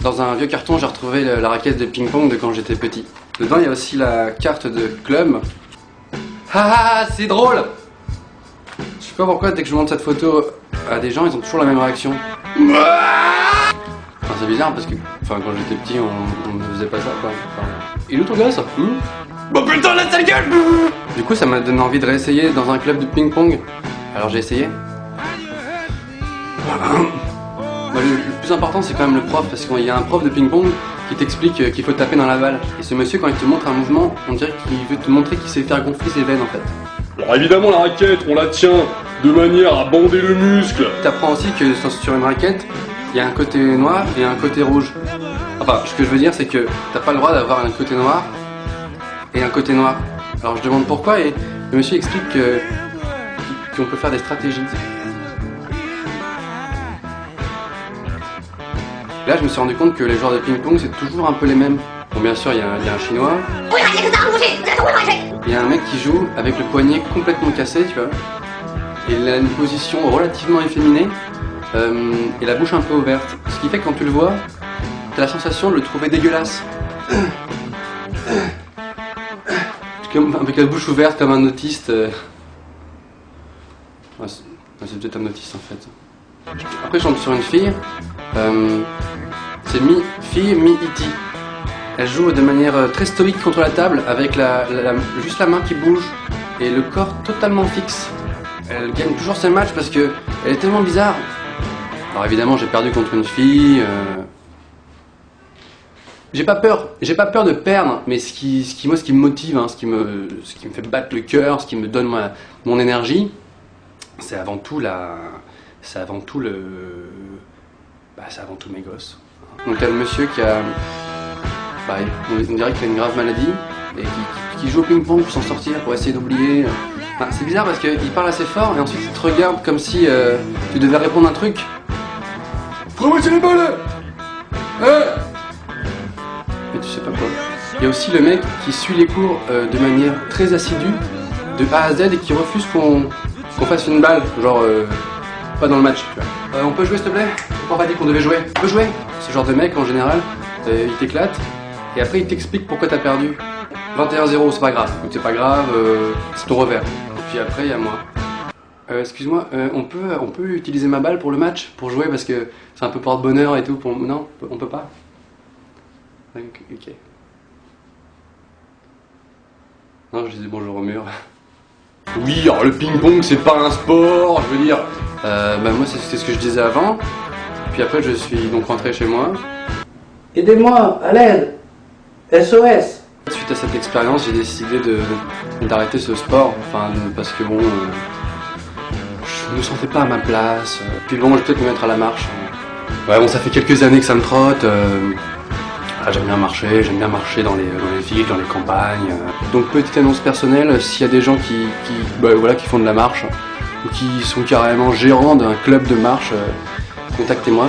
Dans un vieux carton, j'ai retrouvé la raquette de ping-pong de quand j'étais petit. Dedans, il y a aussi la carte de club. Ah, c'est drôle! Je sais pas pourquoi, dès que je montre cette photo à des gens, ils ont toujours la même réaction. Enfin, c'est bizarre parce que quand j'étais petit, on ne faisait pas ça, quoi. Enfin, il est où ton gosse? Bah putain, la sale gueule! Du coup, ça m'a donné envie de réessayer dans un club de ping-pong. Alors j'ai essayé. Bah, le plus important, c'est quand même le prof, parce qu'il y a un prof de ping-pong qui t'explique qu'il faut taper dans la balle. Et ce monsieur, quand il te montre un mouvement, on dirait qu'il veut te montrer qu'il sait faire gonfler ses veines en fait. Alors évidemment, la raquette, on la tient de manière à bander le muscle. T'apprends aussi que sur une raquette, il y a un côté noir et un côté rouge. Enfin, ce que je veux dire, c'est que t'as pas le droit d'avoir un côté noir et un côté noir. Alors je demande pourquoi et le monsieur explique qu'on peut faire des stratégies. Là, je me suis rendu compte que les joueurs de ping-pong, c'est toujours un peu les mêmes. Bon, bien sûr, il y a un chinois. Il y a un mec qui joue avec le poignet complètement cassé, tu vois. Et il a une position relativement efféminée et la bouche un peu ouverte. Ce qui fait que quand tu le vois, t'as la sensation de le trouver dégueulasse. Avec la bouche ouverte comme un autiste. Ouais, c'est peut-être un autiste en fait. Après, je tombe sur une fille. C'est mi-fille, mi-iti. Elle joue de manière très stoïque contre la table avec juste la main qui bouge et le corps totalement fixe. Elle gagne toujours ses matchs parce que elle est tellement bizarre. Alors évidemment, j'ai perdu contre une fille. J'ai pas peur de perdre, mais ce qui me motive, hein, ce qui me fait battre le cœur, ce qui me donne mon énergie, c'est avant tout c'est avant tout mes gosses. Donc t'as le monsieur qui a, on dirait qu'il a une grave maladie et qui joue au ping-pong pour s'en sortir, pour essayer d'oublier. Enfin, c'est bizarre parce qu'il parle assez fort et ensuite il te regarde comme si tu devais répondre un truc. Promotion les balles. Mais tu sais pas quoi. Il y a aussi le mec qui suit les cours de manière très assidue, de A à Z, et qui refuse qu'on fasse une balle, genre pas dans le match. On peut jouer s'il te plaît? On m'a pas dit qu'on devait jouer. On peut jouer? Ce genre de mec en général, il t'éclate et après il t'explique pourquoi t'as perdu. 21-0, c'est pas grave. C'est pas grave, c'est ton revers. Et puis après il y a moi. Excuse-moi, on peut utiliser ma balle pour le match, pour jouer parce que c'est un peu porte-bonheur et tout. Non, on peut pas. Ok. Non, je disais bonjour au mur. Oui, alors le ping-pong, c'est pas un sport, je veux dire. Moi, c'est ce que je disais avant. Puis après, je suis donc rentré chez moi. Aidez-moi, à l'aide! SOS! Suite à cette expérience, j'ai décidé d'arrêter ce sport. Parce que bon, je me sentais pas à ma place. Puis bon, je vais peut-être me mettre à la marche. Ouais, bon, ça fait quelques années que ça me trotte. J'aime bien marcher dans les villes, dans les campagnes. Donc petite annonce personnelle, s'il y a des gens qui font de la marche ou qui sont carrément gérants d'un club de marche, contactez-moi.